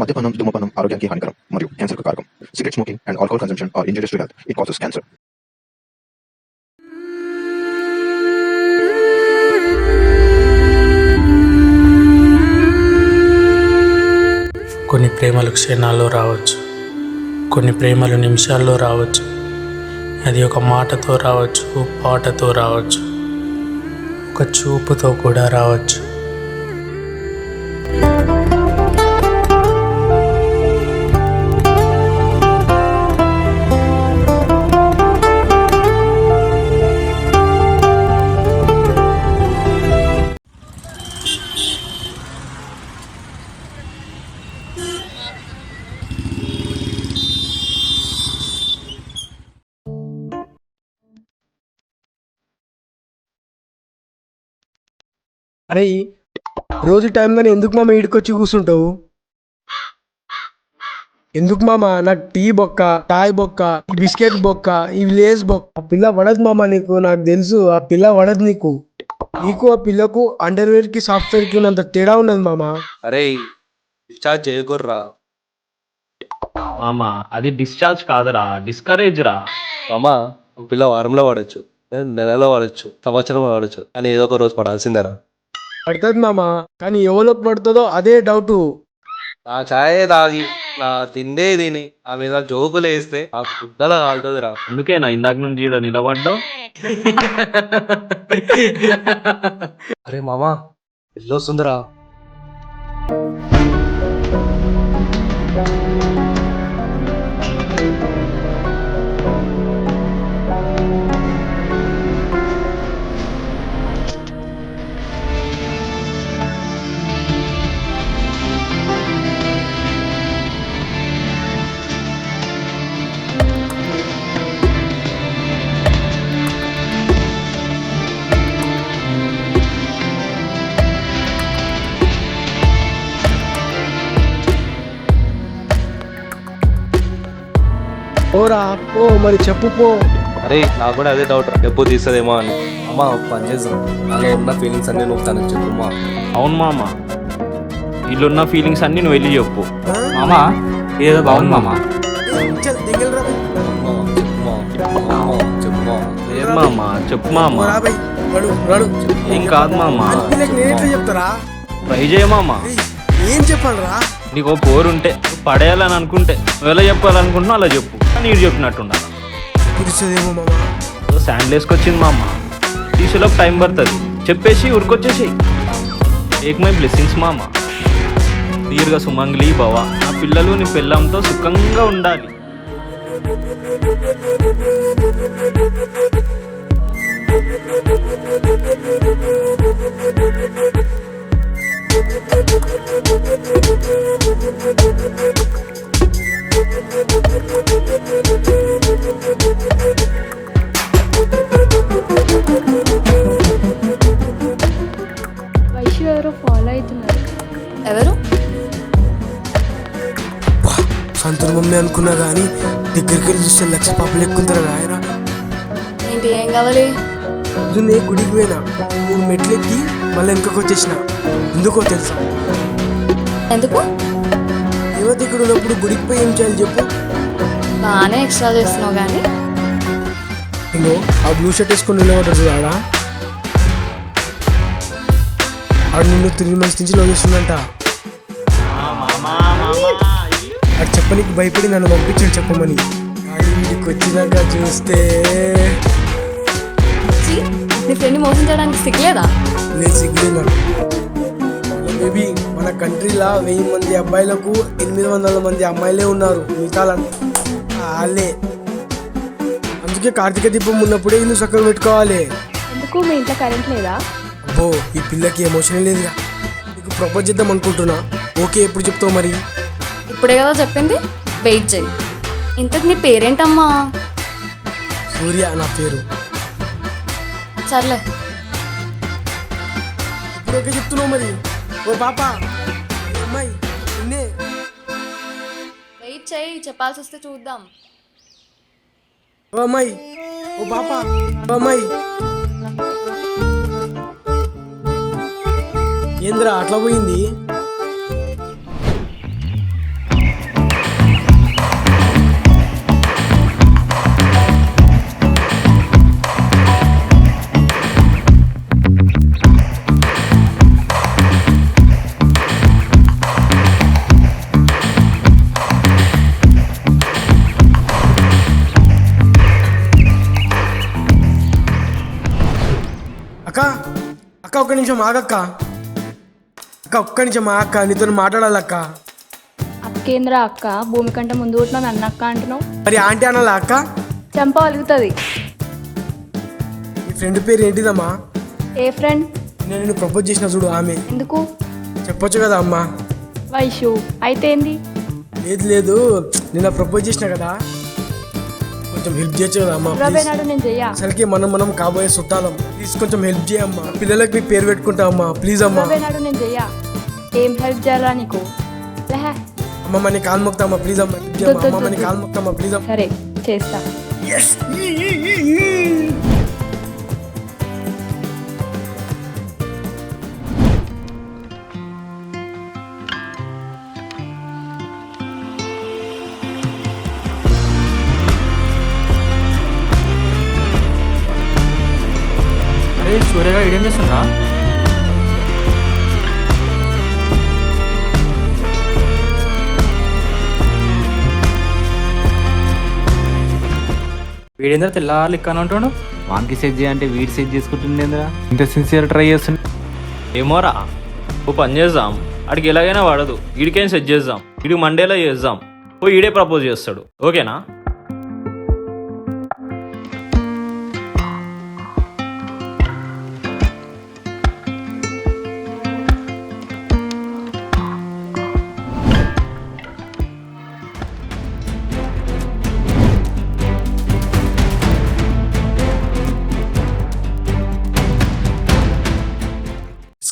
మద్యపానం, ధూమపానం ఆరోగ్యానికి హానికరం మరియు క్యాన్సర్కు కారకం. Cigarette smoking and alcohol consumption are injurious to health. It causes cancer. కొన్ని ప్రేమలు క్షణాల్లో రావచ్చు, కొన్ని ప్రేమలు నిమిషాల్లో రావచ్చు. అది ఒక మాటతో రావచ్చు, పాటతో రావచ్చు, ఒక చూపుతో కూడా రావచ్చు. అరే రోజు టైంలోనే ఎందుకు మామ ఈడికొచ్చి కూర్చుంటావు? ఎందుకు మామ? నాకు టీ బొక్క, టాయ్ బొక్క, బిస్కెట్ బొక్క, ఈ లేస్ బొక్క. ఆ పిల్ల పడదు మామ నీకు, నాకు తెలుసు. ఆ పిల్ల పడదు నీకు. నీకు ఆ పిల్లకు అండర్వేర్ కి సాఫ్ట్వేర్ కి ఉన్నంత తేడా ఉన్నది మామ. అరే డిశ్చార్జ్ చేయకుర్రా మామా, అది డిశ్చార్జ్ కాదురా, డిస్కరేజ్ రా. మామా. పిల్ల వారంలో పడవచ్చు, నెలలో పడవచ్చు, సంవత్సరం పడవచ్చు, కానీ ఏదో ఒక రోజు పడాల్సిందేరా. పడుతుంది మామ, కానీ ఎవరో పడుతుందో అదే డౌట్. నా ఛాయే తాగి నా తిండే తిని ఆ మీద జోకులు వేస్తే ఆ గుడ్డలా కాలుతుందిరా. అందుకేనా ఇందాక నుంచి ఈడ నిలబడ్డావు? అరే మామా, ఇల్లు వస్తుందిరా. ఓరా ఓ, మరి చెప్పు పో. అరే నాకు కూడా అదే డౌట్, ఎప్పుడు తీస్తుందేమో అని. అమ్మా ఒక పని చేద్దాం, నాలో ఉన్న ఫీలింగ్స్ అన్నీ నువ్వు తనకు చెప్పుమా. అవును మామ, వీళ్ళున్న ఫీలింగ్స్ అన్ని నువ్వు వెళ్ళి చెప్పు. మామా ఏదో బాగుంది మామా. ఏం మామా చెప్పు మామా. ఏం కాదు మామా, ట్రై చేయ మామా. ఏం చెప్పాలరా? నీకు పోరుంటే పడేయాలని అనుకుంటే నువ్వు ఎలా చెప్పాలనుకుంటున్నావు అలా చెప్పు, కానీ నీడు చెప్పినట్టు ఉండాలి. కుదిసేదేమో మామ. శాండ్ వేసుకొచ్చింది మా అమ్మ, తీసులోకి టైం పడుతుంది, చెప్పేసి ఉరికొచ్చేసి. టేక్ మై బ్లెస్సింగ్స్ మా అమ్మ. దీర్ఘ సుమంగ్లీ భవ. నా పిల్లలు నీ పిల్లంతో సుఖంగా ఉండాలి. వైషు ఎవరో ఫాలో అవుతున్నారు. ఎవరు? సంతూర్ మమ్మీ అనుకున్నా కానీ దగ్గరికి వెళ్ళి చూస్తే లక్ష పాపలు ఎక్కుంటారా ఆయన. ఏంటి, ఏం కావాలి? పొద్దున్నే గుడికి పోయినా, 3 మెట్లు ఎక్కి మళ్ళీ వెనుకకు వచ్చేసిన. ఎందుకో తెలుసా? ఎందుకు? యువత ఇక్కడ ఉన్నప్పుడు గుడికి పోయి ఏం చేయాలి చెప్పు? బాగానే ఎక్స్ట్రా చేస్తున్నావు కానీ. నేను ఆ బ్లూ షర్ట్ వేసుకొని నిలబడ్డాడు ఆడ. ఆడు నిన్ను 3 months నుంచి లవ్ చేస్తుందంట. అది చెప్పనీకి భయపడి నన్ను పంపించాడు చెప్పమని. కానీ వీడికి వచ్చినాక చూస్తే నీ ఫ్రెండ్ మోసం చేయడానికి సిగ్గులేదా? నేను సిగ్గులేనా? మేబీ మన కంట్రీలో 1000 మంది అబ్బాయిలకు 800 మంది అమ్మాయిలే ఉన్నారు, మిగతా వాళ్ళే. అందుకే కార్తీక దీపం ఉన్నప్పుడే ఇల్లు చక్కగా పెట్టుకోవాలి. ఎందుకు, మీ ఇంట్లో కరెంట్ లేదా? అబ్బో, ఈ పిల్లకి ఎమోషన్ లేదుగా. నీకు ప్రపోజ్ చేద్దాం అనుకుంటున్నా. ఓకే, ఎప్పుడు చెప్తావు మరి? ఇప్పుడే కదా చెప్పింది, వెయిట్ చేయి. ఇంతకు నీ పేరేంటమ్మా? సూర్య నా పేరు. సర్లే, ఇప్పుడు ఓకే చెప్తున్నావు మరి? ఓ పాప, అమ్మాయి నిన్నే. వెయిట్ చేయి, చెప్పాల్సి వస్తే చూద్దాం. ఓ అమ్మాయి, ఓ పాప, ఓ అమ్మాయి. ఏంద్రా అట్లా పోయింది? ఒక్క నిమిషం ఆగక్క. అక్క ఒక్క నిమిషం ఆగక్క, నీతో మాట్లాడాలక్క. అక్కేంద్ర అక్క, భూమి కంటే ముందు పుట్టిన నన్ను అక్క అంటున్నావు. మరి ఆంటీ అనాలా అక్క? చంప వలుగుతుంది. మీ ఫ్రెండ్ పేరు ఏంటిదమ్మా? ఏ ఫ్రెండ్? నేను ప్రపోజ్ చేసిన చూడు ఆమె. ఎందుకు? చెప్పొచ్చు కదా అమ్మా. వైషు అయితే ఏంది? లేదు లేదు, నిన్న ప్రపోజ్ చేసిన కదా, కొంచెం హెల్ప్ చేయొచ్చు కదా అమ్మా. రవే నాడు నేను చెయ్యా. అసలుకి మనం కాబోయే చుట్టాలం. ప్లీజ్ కొంచెం హెల్ప్ చేయమ్మా. పిల్లలకి మీ పేరు పెట్టుకుంటా అమ్మా, ప్లీజ్ అమ్మా. రవే నాడు నేను చెయ్యా. ఏం హెల్ప్ చేయాలా నీకు? లహే. అమ్మమ్మ నీ కాలు మొక్తామా ప్లీజ్ అమ్మా. అమ్మమ్మ నీ కాలు మొక్తామా ప్లీజ్ అమ్మా. సరే చేస్తా. అరే సూర్యగా ఇదేం చేస్తున్నా? వీడేంద్ర తెల్లారు లెక్కన ఉంటాడు. వానికి సెట్ చేయంటే వీడు సెట్ చేసుకుంటుండేంద్రా ఇంత సిన్సియర్ ట్రై చేస్తుండే. ఏమోరా, ఓ పని చేద్దాం, ఆడికి ఎలాగైనా వాడదు, వీడికైనా సెట్ చేద్దాం, వీడికి మండేలా చేద్దాం, ఓ ఈడే ప్రపోజ్ చేస్తాడు. ఓకేనా?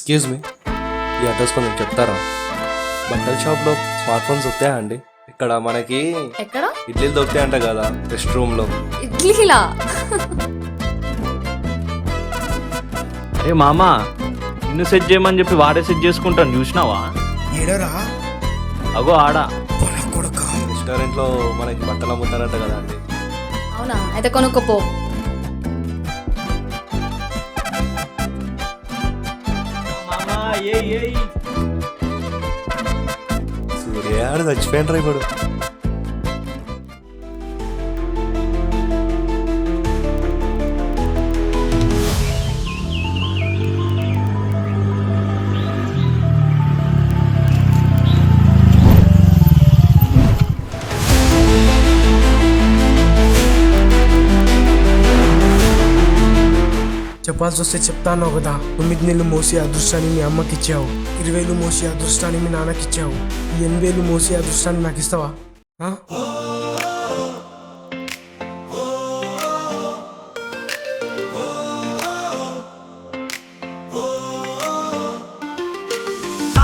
ఎక్స్క్యూజ్ మీ, ఈ అడ్రస్ కొంచెం చెప్తారా? బట్టల షాప్లో స్మార్ట్ ఫోన్స్ దొరుకుతాయా అండి? ఇక్కడ మనకి ఎక్కడ? ఇడ్లీలు దొరుకుతాయంట కదా రెస్ట్ రూమ్లో. ఇడ్లీలా? అరే మామా, నిన్ను సెట్ చేయమని చెప్పి వాడే సెట్ చేసుకుంటాను, చూసినావా? ఏడరా అగో ఆడా. రెస్టారెంట్లో మనకి బట్టలు అమ్ముతారంట కదా అండి. అవునా, అయితే కొనుక్కోపో. సూర్య ఆడు చచ్చిపోయిండ్రా ఇప్పుడు. చెప్పాల్సి వస్తే చెప్తాను కదా. 9 నెలలు మోసి అదృష్టాన్ని మీ అమ్మకి ఇచ్చావు, 20 వేలు మోసి అదృష్టాన్ని మీ నాన్నకి ఇచ్చావు, ఈ 8 వేలు మోసి అదృష్టాన్ని నాకు ఇస్తావా? ఆ?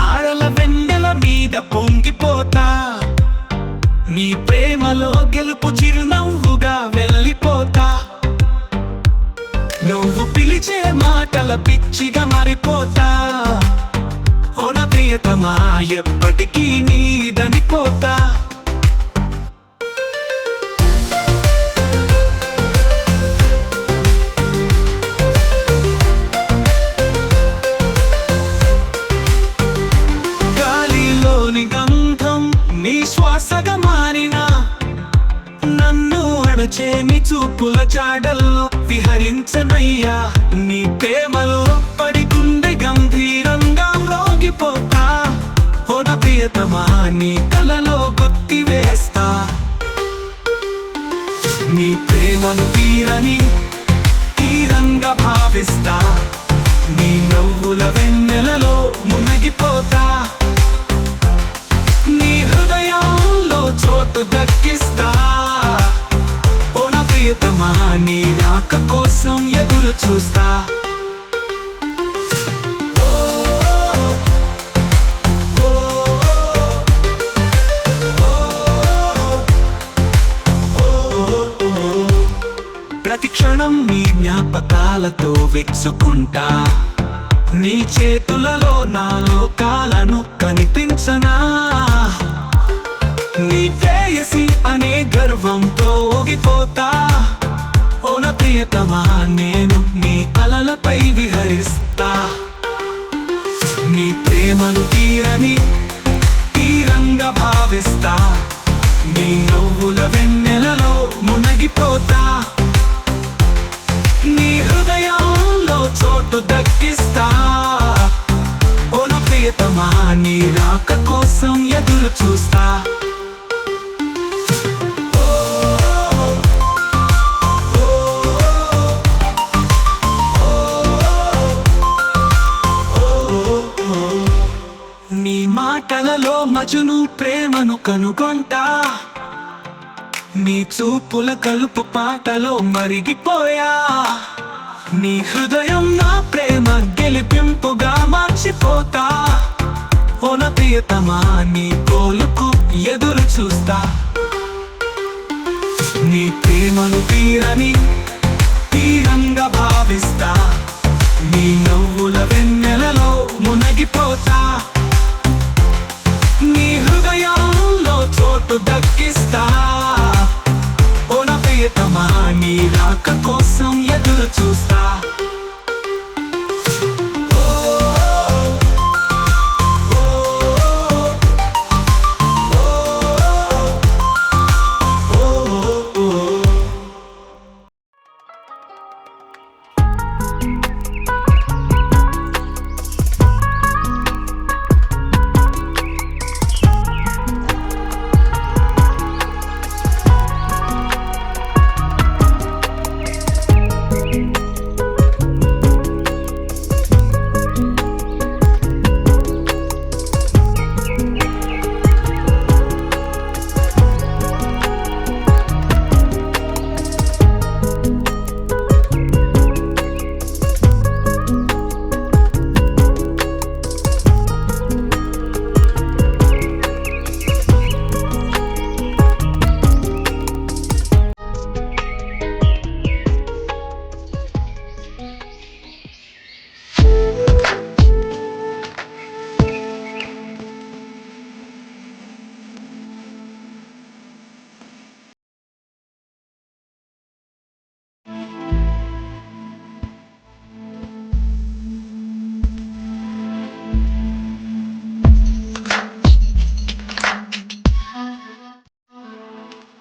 ఆడల వెన్నెల మీద పొంగిపోతా, నీ ప్రేమలో గెలుపు చిరునవ్వుగా వెళ్ళిపోతా, నువ్వు పిలిచే మాటల పిచ్చిగా మారిపోతా, ఓన ప్రియతమా ఎప్పటికీ నీదనిపోతా. గాలిలోని గంధం నీ శ్వాసగా మారినా, నన్ను అణచే నీ చూపుల చాడల్లో విహరించనయ్యా, నీ ప్రేమలో పడి గుండె గంభీరంగా మ్రోగిపోతా, ఓన ప్రియతమా నీ కలలో కొత్తి వేస్తా, నీ ప్రేమను తీరంగా భావిస్తా, నీ నవ్వుల వెన్నెలలో మునిగిపోతా, నీ హృదయంలో చోటు దక్కిస్తా, ఓన ప్రియతమా నీ రాక కోసం ఎదురు చూస్తా. ప్రతి క్షణం నీ జ్ఞాపకాలతో విచ్చుకుంటా, నీ చేతులలో నా లోకాలను కనిపించనా, నీ ప్రేయసి అనే గర్వంతో ఊగిపోతా, ఓన ప్రియతమా నేను నీ అలలపై విహరిస్తా, నీ ప్రేమను తీరంగా భావిస్తా, నీ నవ్వుల వెన్నెలలో మునిగిపోతా, నీ హృదయంలో చోటు చోటు దక్కిస్తా. ఓ నా ప్రియతమా నీ రాక కోసం ఎదురు చూస్తా. నీ మాటలలో మజును ప్రేమను కనుగొంటా. నీ చూపుల కలుపు పాటలో మరిగిపోయా. నీ హృదయం నా ప్రేమ గెలిపింపుగా మార్చిపోతా. ఓ నా ప్రియతమా నీ కోలుకు ఎదురు చూస్తా. నీ ప్రేమను తీరంగా భావిస్తా. నీ నవ్వుల వెన్నెలలో మునగిపోతా. నీ హృదయంలో చోటు దక్కిస్తా. ఓ నా ప్రియతమా నీ రాక కోసం ఎదురు చూస్తా.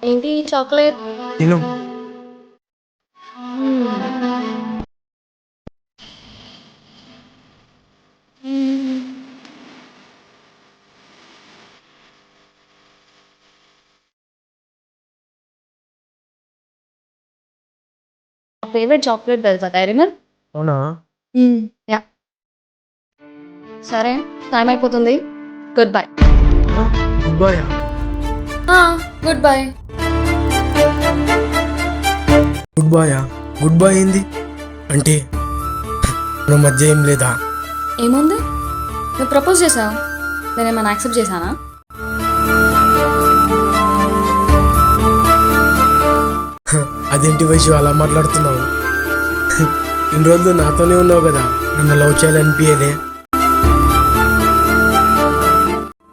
ఏంటి చాక్లెట్? తిను. ఫేవరెట్ చాక్లెట్ తెలుసా డైరీ మిల్క్? అవునా? యా. సరే టైం అయిపోతుంది. Good bye. Good boy. Good bye. Good boy. Good boy ఏంది అంటే మన మధ్య ఏం లేదా? ఏముంది? నువ్వు ప్రపోజ్ చేసావు, నేనేమైనా యాక్సెప్ట్ చేశానా? అదేంటి వయసు అలా మాట్లాడుతున్నావు? ఇన్ని రోజులు నాతోనే ఉన్నావు కదా, నన్ను లవ్ చేయాలనిపించలే?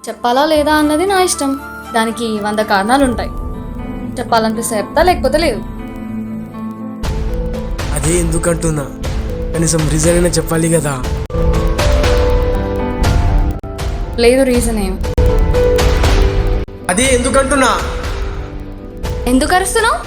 చెప్పాలా లేదా అన్నది నా ఇష్టం. దానికి 100 కారణాలు ఉంటాయి. చెప్పాలనిపిస్తే చెప్తా, లేకపోతే లేదు. అదే ఎందుకంటున్నా, కనీసం రీజన్ అయినా చెప్పాలి కదా. లేదు రీజన్ ఏం. అదే ఎందుకంటున్నా. ఎందుకు అరుస్తున్నావు?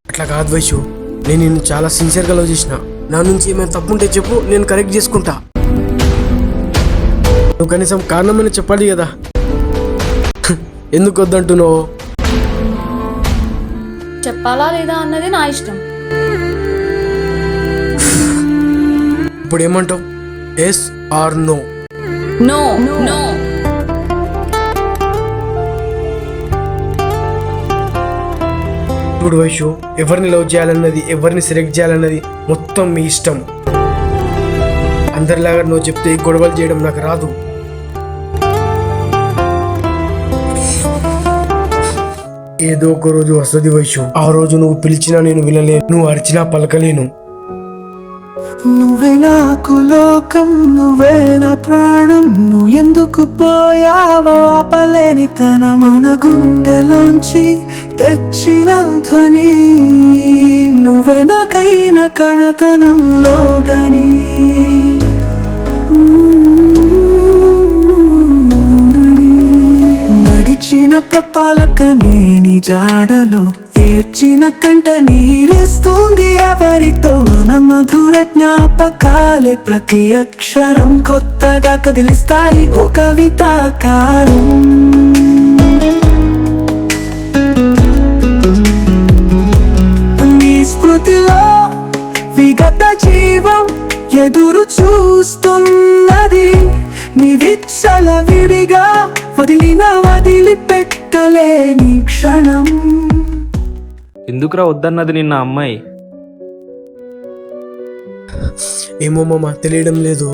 అట్లా కాదు వైషు, నేను నిన్ను చాలా సిన్సియర్గా లవ్ చేసిన. నా నుంచి ఏమైనా తప్పుంటే చెప్పు, నేను కరెక్ట్ చేసుకుంటా. నువ్వు కనీసం కారణమైనా చెప్పాలి కదా. ఎందుకు వద్దంటున్నావు? చెప్పాలా లేదా అన్నది నా ఇష్టం. ఇప్పుడు ఏమంటావు? Yes or no? No no. ఇప్పుడు వైషు, ఎవరిని లవ్ చేయాలన్నది, ఎవరిని సెలెక్ట్ చేయాలన్నది మొత్తం మీ ఇష్టం. అందరిలాగా నువ్వు చెప్తే గొడవలు చేయడం నాకు రాదు. ఏదో ఒక రోజు వస్తుంది వైషు, ఆ రోజు నువ్వు పిలిచినా నేను వినలేను, నువ్వు అరిచినా పలకలేను. నువ్వే నాకు లోకం, నువ్వే నా ప్రాణం. నువ్వు ఎందుకు పోయావో ఆపలేని తన మన గుండెలోంచి తెచ్చిన ధ్వని. నువ్వే నాకైన కణతనంలో గని. నడిచిన పలకనే నీ జాడలో, ఏడ్చిన కంట నీరేస్తుంది ఎవరితో. మన మధుర జ్ఞాపకాలే ప్రతి అక్షరం కొత్తగా కదిలిస్తాయి ఓ కవితాకారం. నీ స్మృతిలో విగత జీవం ఎదురు చూస్తున్నది. నీ విచ్చల విడిగా వదిలిపెట్టలేని క్షణం. ఎందుకురా వద్దన్నది నిన్న అమ్మాయి? ఏమో మామ, తెలియడం లేదు.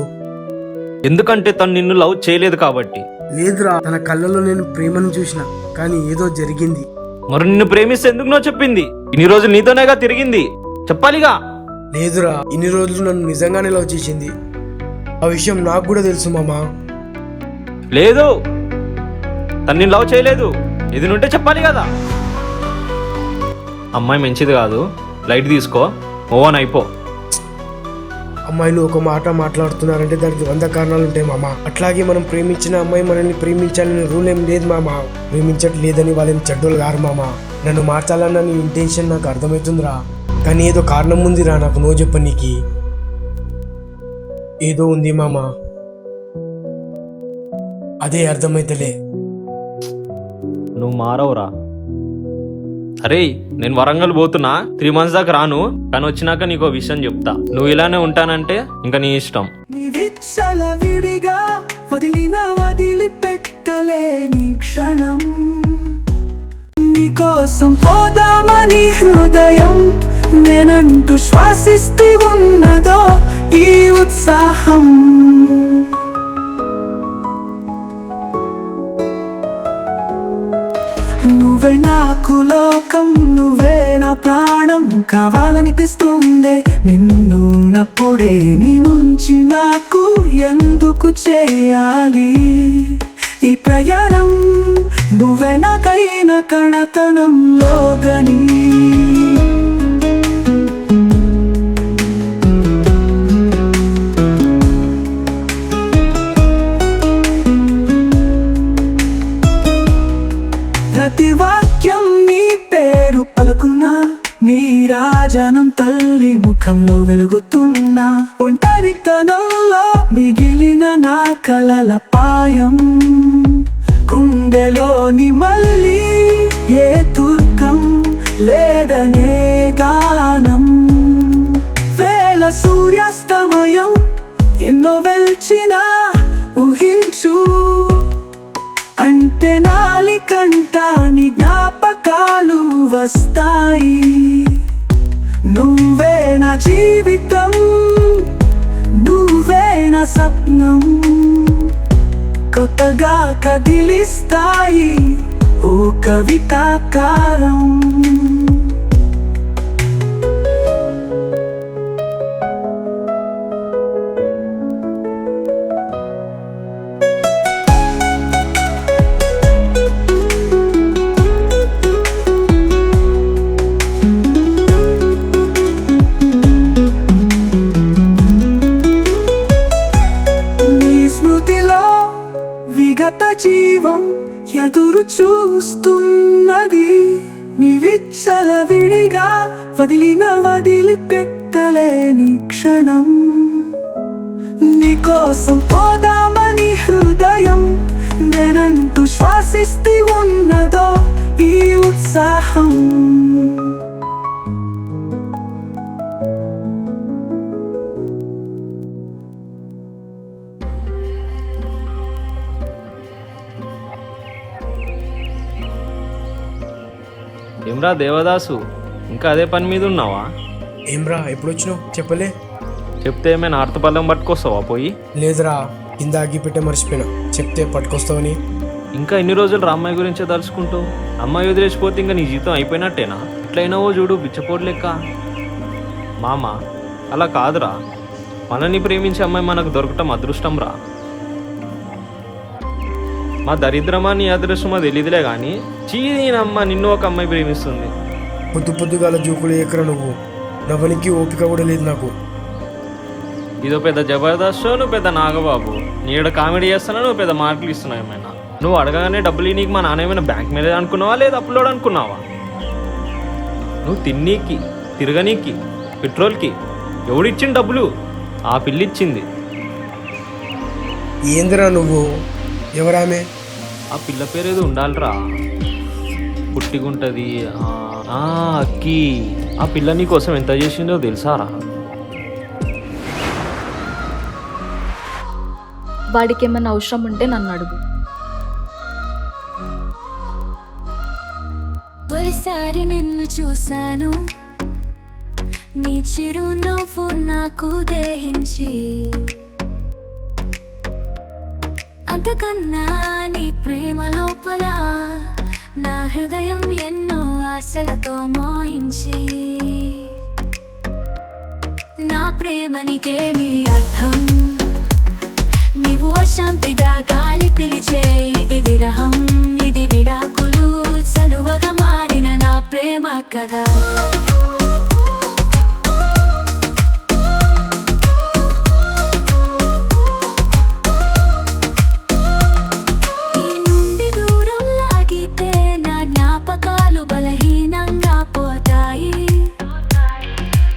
ఎందుకంటే తను నిన్ను లవ్ చేయలేదు కాబట్టి. లేదురా, తన కళ్ళలో నేను ప్రేమను చూసిన, కానీ ఏదో జరిగింది. మరి నిన్ను ప్రేమిస్తే ఎందుకు నో చెప్పింది? ఇన్ని రోజులు నీతోనేగా తిరిగింది, చెప్పాలిగా. లేదురా, ఇన్ని రోజులు నన్ను నిజంగానే లవ్ చేసింది. ఆ విషయం నాకు కూడా తెలుసు మామ. లేదు, తను నిన్ను లవ్ చేయలేదు. ఇది నుంటే చెప్పాలి కదా. అమ్మాయి మంచిది కాదు, లైట్ తీసుకో, మూవ్ ఆన్ అయిపో. అమ్మాయిలు ఒక మాట మాట్లాడుతున్నారంటే దానికి 100 కారణాలు ఉంటాయి మామ. అట్లాగే మనం ప్రేమించిన అమ్మాయి మనల్ని ప్రేమించాలని రూల్ ఏం లేదు మామ. ప్రేమించట్లేదని వాళ్ళేం చెడ్డోళ్ళు గారు మామ. నన్ను మార్చాలన్న నీ ఇంటెన్షన్ నాకు అర్థమవుతుందిరా, కానీ ఏదో కారణం ఉందిరా నాకు నో చెప్పనీకి. ఏదో ఉంది మామ, అదే అర్థమైతలే. నువ్వు మారవురా. అరే, నేను వరంగల్ పోతున్నా, 3 months దాకా రాను, కానీ వచ్చినాక నీకు విషయం చెప్తా. నువ్వు ఇలానే ఉంటానంటే ఇంకా నీ ఇష్టం. నీ విచ్చల విడిగా వదిలిపెట్టలేని క్షణం. నీకోసం పోదామని హృదయం నేనంటూ శ్వాసిస్తూ ఉన్నదో ఈ ఉత్సాహం. నువ్వే నాకు లోకం, నువ్వే నా ప్రాణం. కావాలనిపిస్తుందే నిన్నున్నప్పుడే నీ నుంచి నాకు ఎందుకు చేయాలి ఈ ప్రయాణం. నువ్వే నాకైన కణతనంలో గని. ప్రతి వాక్యం నీ పేరు పలుకున్నా, నీ రాజనం తల్లి ముఖంలో వెలుగుతున్నా. ఒంటరితనంలో మిగిలిన నా కలల పాయం. గుండెలోని మళ్ళీ ఏ దుర్గం లేదనే గానం. వేల సూర్యాస్తమయం ఎన్నో వెల్చినా ఊహించు. అంటే నాలికంట నీ జ్ఞాపకాలు వస్తాయి. నువ్వే నా జీవితం, నువ్వే నా స్వప్నం. కొత్తగా కదిలిస్తాయి ఓ కవితాకారం. విగత జీవం ఎదురు చూస్తున్నది. నీ విచ్చల విడిగా వదిలిపెట్టలేని క్షణం. నీకోసం పోదామని హృదయం నేనంటూ శ్వాసిస్తూ ఉన్నదో ఈ ఉత్సాహం. ఏమ్రా దేవదాసు, ఇంకా అదే పని మీద ఉన్నావా? ఏమ్రా, ఎప్పుడు వచ్చినావు చెప్పలే? చెప్తే ఏమైనా ఆర్తపల్లం పట్టుకొస్తావా పోయి? లేదురా, కింద అగ్గిపెట్టే మర్చిపోయినా, చెప్తే పట్టుకొస్తావని. ఇంకా ఎన్ని రోజులు అమ్మాయి గురించే తలుచుకుంటూ? అమ్మాయి వదిలేసిపోతే ఇంకా నీ జీతం అయిపోయినట్టేనా? ఎట్లయినావో చూడు, బిచ్చపోటు లెక్క. మామ, అలా కాదురా, మనల్ని ప్రేమించే అమ్మాయి మనకు దొరకటం అదృష్టం రా. మా దరిద్రమా నీ అదృష్టమా తెలియదులే కానీ చీనమ్మ నిన్ను ఒక అమ్మాయి ప్రేమిస్తుంది. పొద్దుగాల జోకులు ఎక్కడ నువ్వు నవ్వనికి ఓపిక కూడా లేదు నాకు. ఇదో పెద్ద జబర్దస్త్ షో, నువ్వు పెద్ద నాగబాబు. నీడ కామెడీ చేస్తున్నా, నువ్వు పెద్ద మార్కులు ఇస్తున్నావు. ఏమైనా నువ్వు అడగగానే డబ్బులు నీకు మా నాన్న ఏమైనా బ్యాంక్ మేనేజర్ అనుకున్నావా లేదా అప్లోడ్ అనుకున్నావా? నువ్వు తిన్నీకి తిరగనీకి పెట్రోల్కి ఎవడిచ్చింది డబ్బులు? ఆ పిల్లి ఇచ్చింది. ఏందిరా నువ్వు? ఎవరామె? ఆ పిల్ల పేరు ఏదో ఉండాలిరా, పుట్టిగుంటది. అక్కి. ఆ పిల్ల నీ కోసం ఎంత చేసిందో తెలుసారా? వాడికి ఏమైనా అవసరం ఉంటే నన్ను అడుగు. ఒకసారి నిన్ను చూశాను, నీ చిరునవ్వు నాకు దహించి, అంతకన్నా నీ ప్రేమ లోపల నా హృదయం ఎన్నో ఆశలతో మోయించి, నా ప్రేమ నీకేమి అర్థం, నీవు అశాంతిగా గాలి పిలిచే ఇది విరహం, ఇది విడాకులు సలువగా మారిన నా ప్రేమ కదా. ఈ నుండి దూరం లాగితే నా జ్ఞాపకాలు బలహీనంగా పోతాయి,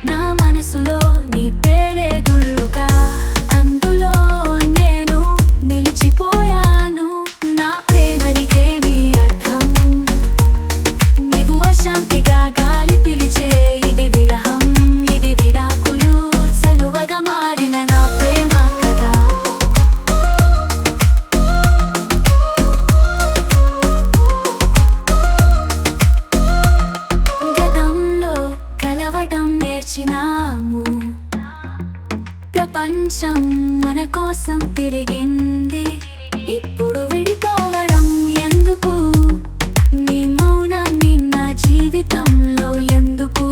నా మనసులో నీ పేరే గుళ్ళుగా అందులో నేను నిలిచిపోయాను. నా ప్రేమనికేమి అర్థం, నీవు అశాంతిగా గాలి పిలిచే ఇది విరహం, ఇది విడాకులు సలువగా మారిన నా ప్రేమ కదా. గతంలో కలవటం నేర్చినాము, ప్రపంచం మన కోసం తిరిగింది, ఇప్పుడు విడిపోవడం ఎందుకు, నీ మౌనాన్ని నా జీవితంలో ఎందుకు.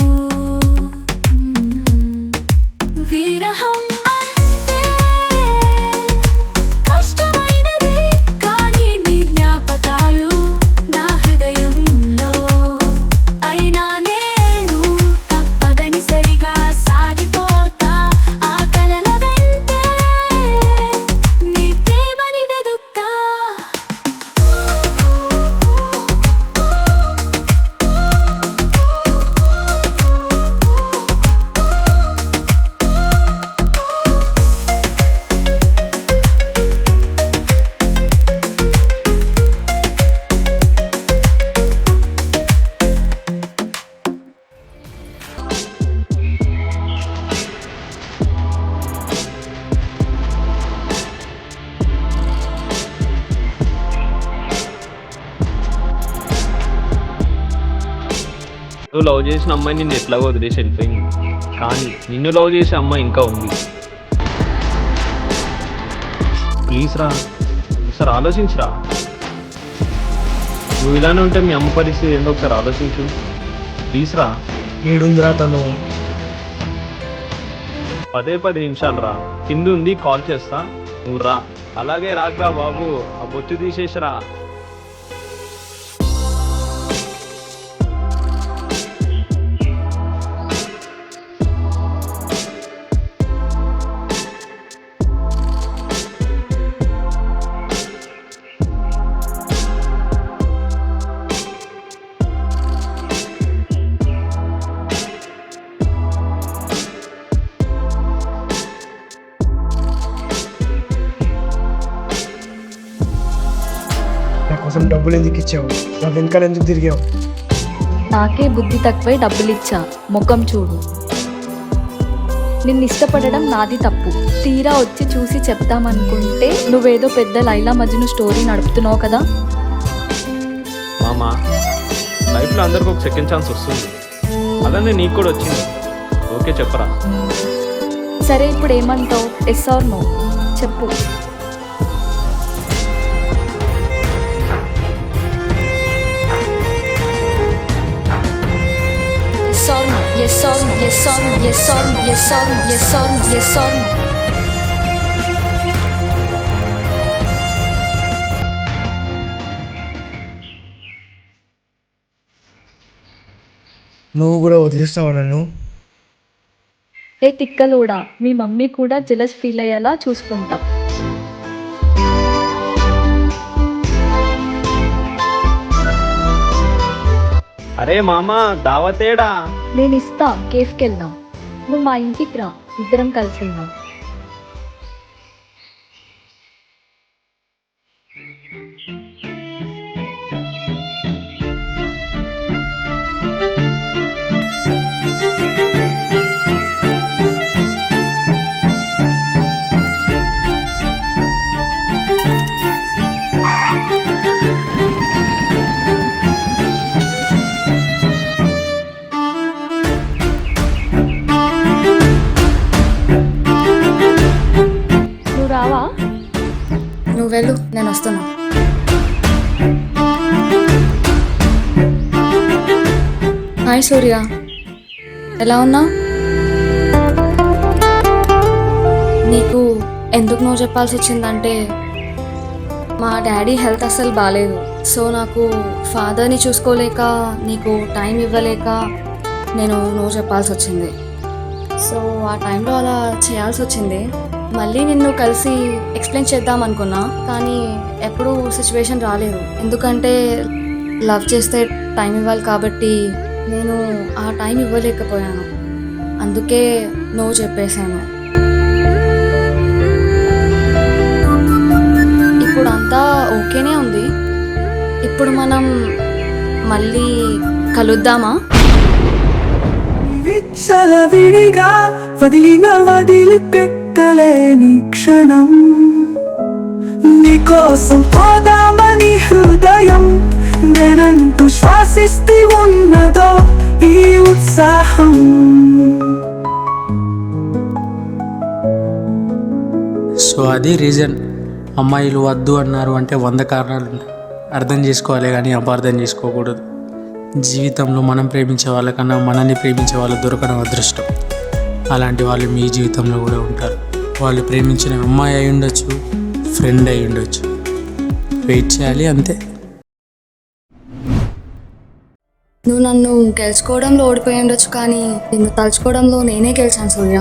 విరహం అంటే కష్టమైనది, కానీ నీ జ్ఞాపకాలు నా హృదయంలో, అయినా నేను తప్పనిసరిగా సాగిపోతా ఆ కలల వెంటే, నీ ప్రేమని వెదుక్తా. నువ్వు లవ్ చేసిన అమ్మాయి నిన్ను ఎట్లా వదిలేసి వెళ్ళిపోయింది, కానీ నిన్ను లవ్ చేసే అమ్మాయి ఇంకా ఉంది. ప్లీజ్ రా, ఒకసారి ఆలోచించురా. నువ్వు ఇలానే ఉంటే మీ అమ్మ పరిస్థితి ఏంటో ఒకసారి ఆలోచించు. ప్లీజ్ రా. ఏడుందిరా తను? 10 నిమిషాలు రా, కింద ఉంది, కాల్ చేస్తా, నువ్వు రా. అలాగే రాకురా బాబు, ఆ బొచ్చు తీసేసిరా. నా కోసం డబ్బులు ఎందుకు ఇచ్చావు? నా వెనకాల ఎందుకు తిరిగావు? నాకే బుద్ధి తక్కువై డబ్బులు ఇచ్చా, ముఖం చూడు. నిన్ను ఇష్టపడడం నాది తప్పు, తీరా వచ్చి చూసి చెప్తామనుకుంటే నువ్వేదో పెద్ద లైలా మజ్ను స్టోరీ నడుపుతున్నావు కదా. మామ, లైఫ్లో అందరికి ఒక సెకండ్ ఛాన్స్ వస్తుంది, అలానే నీకు కూడా వచ్చింది. ఓకే చెప్పరా? సరే ఇప్పుడు ఏమంటావు? ఎస్ ఆర్ నో చెప్పు. Yes or no, yes or no, yes or no, yes or no, yes or no, yes or no, yes or no. నువ్వు కూడా వదిలేస్తావా నన్ను? ఏ తిక్కలోడా, మీ మమ్మీ కూడా జెలస్ ఫీల్ అయ్యేలా చూసుకుంటా. అరే మామ దావతేడా? నేను ఇస్తా, కేఫ్కి వెళ్దాం. నువ్వు మా ఇంటికి రా, ఇద్దరం కలిసి వెళ్దాం. నువ్వు రావా? నువ్వు వెళ్ళు, నేను వస్తున్నా. హాయ్ సూర్య, ఎలా ఉన్నావు? నీకు ఎందుకు నువ్వు చెప్పాల్సి వచ్చిందంటే మా డాడీ హెల్త్ అస్సలు బాగాలేదు. సో నాకు ఫాదర్ని చూసుకోలేక నీకు టైం ఇవ్వలేక నేను నువ్వు చెప్పాల్సి వచ్చింది. సో ఆ టైంలో అలా చేయాల్సి వచ్చింది. మళ్ళీ నిన్ను కలిసి ఎక్స్ప్లెయిన్ చేద్దాం అనుకున్నా, కానీ ఎప్పుడూ సిచ్యువేషన్ రాలేదు. ఎందుకంటే లవ్ చేస్తే టైం ఇవ్వాలి కాబట్టి నేను ఆ టైం ఇవ్వలేకపోయాను. అందుకే నువ్వు చెప్పేశాను. ఇప్పుడు అంతా ఓకేనే ఉంది. ఇప్పుడు మనం మళ్ళీ కలుద్దామా? విచ్చలవిడిగా వదిలిన వదిలిపెట్టలేని క్షణం, నీకోసం పోదామని హృదయం నేనంటూ శ్వాసిస్తూ ఉన్నదో ఈ ఉత్సాహం. సో అది రీజన్. అమ్మాయిలు వద్దు అన్నారు అంటే 100 కారణాలు ఉన్నాయి. అర్థం చేసుకోవాలి కానీ అపార్థం చేసుకోకూడదు. జీవితంలో మనం ప్రేమించే వాళ్ళకన్నా మనల్ని ప్రేమించే వాళ్ళు దొరకడం అదృష్టం. అలాంటి వాళ్ళు మీ జీవితంలో కూడా ఉంటారు. వాళ్ళు ప్రేమించిన అమ్మాయి అయి ఉండొచ్చు, ఫ్రెండ్ అయి ఉండొచ్చు. వెయిట్ చేయాలి అంతే. నువ్వు నన్ను గెలుచుకోవడంలో ఓడిపోయి ఉండొచ్చు, కానీ నిన్ను తలుచుకోవడంలో నేనే గెలిచాను సూర్య.